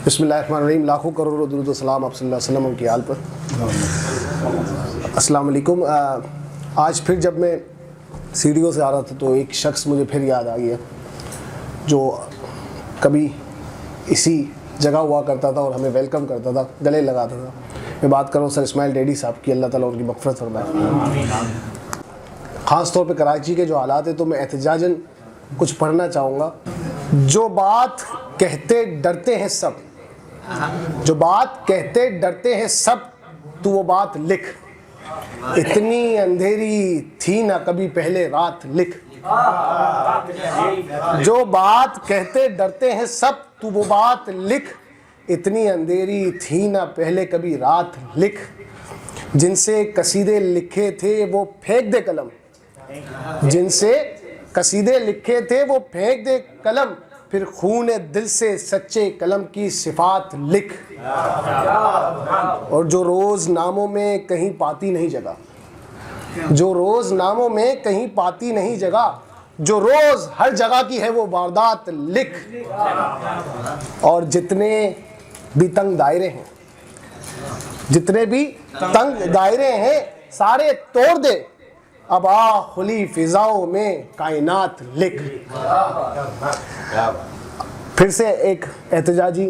बिस्मिल्लाहिर्रहमानिर्रहीम। लाखों करोड़ों दुरूद व सलाम आप सल्लल्लाहु अलैहि वसल्लम की आल पर। अस्सलाम वालेकुम। आज फिर जब मैं सीढ़ियों से आ रहा था तो एक शख्स मुझे फिर याद आ गया जो कभी इसी जगह हुआ करता था और हमें वेलकम करता था, गले लगाता था। मैं बात कर रहा हूँ सर इस्माइल डैडी साहब की, अल्लाह ताला उनकी मग़फ़िरत फरमाए। ख़ास तौर पे कराची के जो हालात है तो मैं एहतजाजन कुछ पढ़ना चाहूँगा। जो बात कहते डरते हैं सब, जो बात कहते डरते हैं सब, तू वो बात लिख। इतनी अंधेरी थी ना कभी पहले रात लिख। जो बात कहते डरते हैं सब, तू वो बात लिख। इतनी अंधेरी थी ना पहले कभी रात लिख। जिनसे कसीदे लिखे थे वो फेंक दे कलम, जिनसे कसीदे लिखे थे वो फेंक दे कलम। फिर खून दिल से सच्चे कलम की सिफात लिख। और जो रोज़ नामों में कहीं पाती नहीं जगह, जो रोज़ नामों में कहीं पाती नहीं जगह, जो रोज़ हर जगह की है वो वारदात लिख। और जितने भी तंग दायरे हैं, जितने भी तंग दायरे हैं सारे तोड़ दे। अब आ खुली फिजाओं में कायनात लिख। फिर से एक एहतजाजी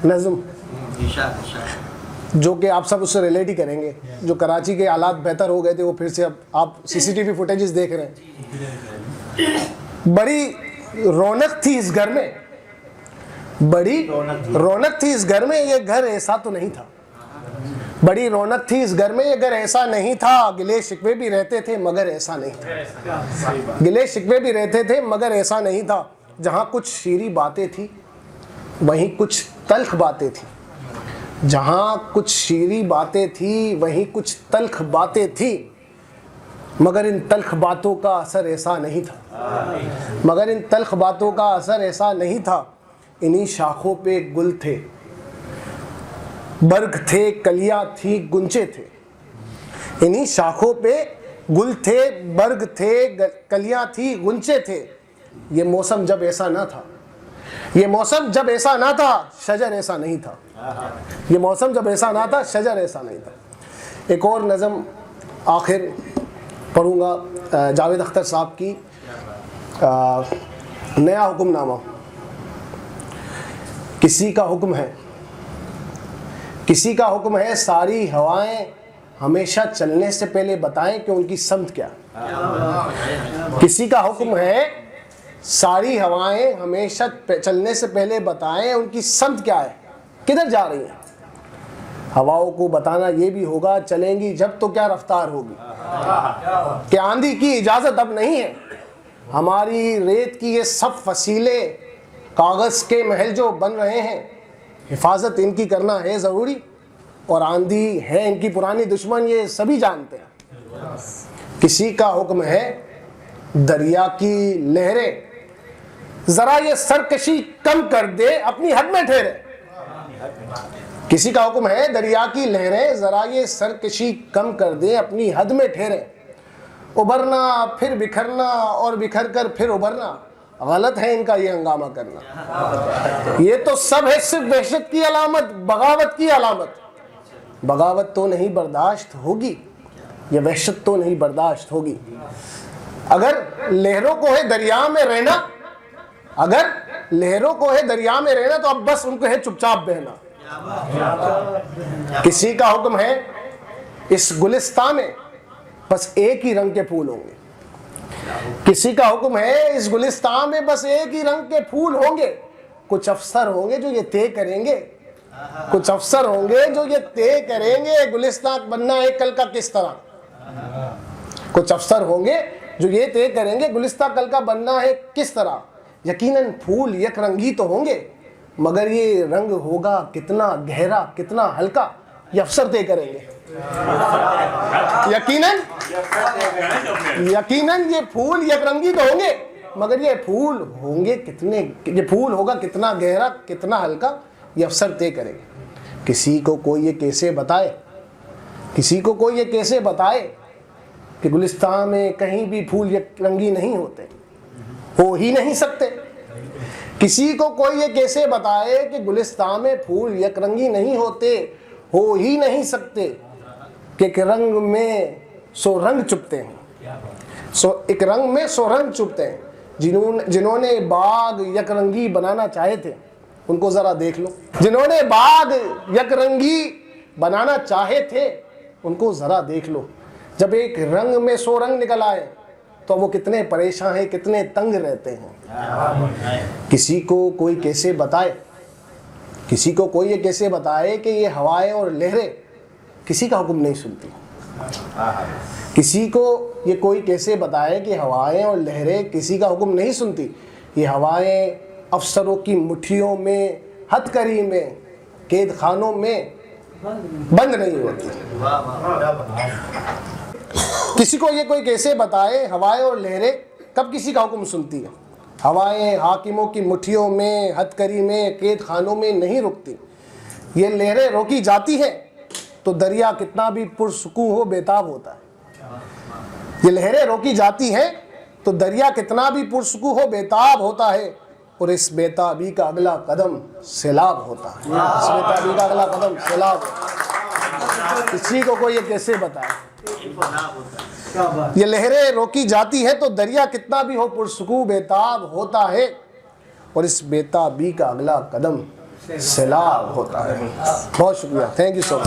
नज़्म जो कि आप सब उससे रिलेट ही करेंगे। जो कराची के हालात बेहतर हो गए थे वो फिर से अब आप सीसीटीवी फुटेजेस देख रहे हैं। बड़ी रौनक थी इस घर में, बड़ी रौनक थी इस घर में, ये घर ऐसा तो नहीं था। बड़ी रौनक थी इस घर में, ये घर ऐसा नहीं था। गिले शिकवे भी रहते थे मगर ऐसा नहीं था। गिले शिकवे भी रहते थे मगर ऐसा नहीं था। जहाँ कुछ शीरी बातें थी वहीं कुछ तल्ख बातें थी। जहाँ कुछ शीरी बातें थी वहीं कुछ तल्ख बातें थी। मगर इन तल्ख बातों का असर ऐसा नहीं था, मगर इन तल्ख बातों का असर ऐसा नहीं था। इन्हीं शाखों पे गुल थे, बर्ग थे, कलियां थी, गुंचे थे। इन्हीं शाखों पे गुल थे, बर्ग थे, कलियां थी, गुंचे थे। ये मौसम जब ऐसा ना था, ये मौसम जब ऐसा ना था, शजर ऐसा नहीं था। ये मौसम जब ऐसा ना था, शजर ऐसा नहीं था। एक और नज़म आखिर पढ़ूंगा जावेद अख्तर साहब की, नया हुक्मनामा। किसी का हुक्म है, किसी का हुक्म है, सारी हवाएं हमेशा चलने से पहले बताएं कि उनकी समत क्या। किसी का हुक्म है, सारी हवाएं हमेशा चलने से पहले बताएं उनकी समत क्या है, किधर जा रही हैं। हवाओं को बताना ये भी होगा चलेंगी जब तो क्या रफ्तार होगी। कि आंधी की इजाज़त अब नहीं है। हमारी रेत की ये सब फसीले कागज़ के महल जो बन रहे हैं, हिफाजत इनकी करना है ज़रूरी। और आंधी है इनकी पुरानी दुश्मन, ये सभी जानते हैं। किसी का हुक्म है, दरिया की लहरें ज़रा ये सरकशी कम कर दे, अपनी हद में ठहरे। किसी का हुक्म है, दरिया की लहरें ज़रा ये सरकशी कम कर दे, अपनी हद में ठहरे। उभरना फिर बिखरना और बिखर कर फिर उभरना, गलत है इनका ये हंगामा करना। ये तो सब है सिर्फ वहशत की अलामत, बगावत की अलामत। बगावत तो नहीं बर्दाश्त होगी, ये वहशत तो नहीं बर्दाश्त होगी। अगर लहरों को है दरिया में रहना, अगर लहरों को है दरिया में रहना, तो अब बस उनको है चुपचाप बहना। किसी का हुक्म है, इस गुलिस्तान में बस एक ही रंग के फूल होंगे। किसी का हुक्म है, इस गुलिस्तान में बस एक ही रंग के फूल होंगे। कुछ अफसर होंगे जो ये तय करेंगे, कुछ अफसर होंगे जो ये तय करेंगे गुलिस्तान बनना है कल का किस तरह। कुछ अफसर होंगे जो ये तय करेंगे गुलिस्तान कल का बनना है किस तरह। यकीनन फूल एक रंगी तो होंगे, मगर ये रंग होगा कितना गहरा कितना हल्का, ये अफसर तय करेंगे। यकीनन यकीनन ये फूल एक रंगी तो होंगे, मगर ये फूल होंगे कितने, ये फूल होगा कितना गहरा कितना हल्का, ये अफसर तय करेंगे। किसी को कोई ये कैसे बताए, किसी को कोई ये कैसे बताए कि गुलिस्तान में कहीं भी फूल एक रंगी नहीं होते, हो ही नहीं सकते। किसी को कोई ये कैसे बताए कि गुलिस्तान में फूल यकरंगी नहीं होते, हो ही नहीं सकते, कि एक रंग में सो रंग चुपते हैं। एक रंग में सो रंग चुपते हैं। जिन्होंने बाग यकरंगी बनाना चाहे थे उनको जरा देख लो। जिन्होंने बाग यकरंगी बनाना चाहे थे उनको जरा देख लो। जब एक रंग में सो रंग निकल आए तो वो कितने परेशान हैं, कितने तंग रहते हैं। किसी को कोई कैसे बताए, किसी को कोई ये कैसे बताए कि ये हवाएं और लहरें किसी का हुक्म नहीं सुनती। किसी को ये कोई कैसे बताए कि हवाएं और लहरें किसी का हुक्म नहीं सुनती। ये हवाएं अफसरों की मुट्ठियों में, हथकड़ी में, कैद खानों में बंद नहीं होती। किसी को ये कोई कैसे बताए हवाएं और लहरें कब किसी का हुक्म सुनती है। हवाएं हाकिमों की मुट्ठियों में, हथकड़ी में, कैद खानों में नहीं रुकती। ये लहरें रोकी जाती हैं तो दरिया कितना भी पुरसुकून हो बेताब होता है। ये लहरें रोकी जाती हैं तो दरिया कितना भी पुरसुकून हो बेताब होता है, और इस बेताबी का अगला कदम सैलाब होता है। इस बेताबी का अगला कदम सैलाब होता है। किसी को कोई ये कैसे बताए। ये लहरें रोकी जाती है तो दरिया कितना भी हो पुरसुकून बेताब होता है, और इस बेताबी का अगला कदम सैलाब होता है। बहुत शुक्रिया, थैंक यू सो मच।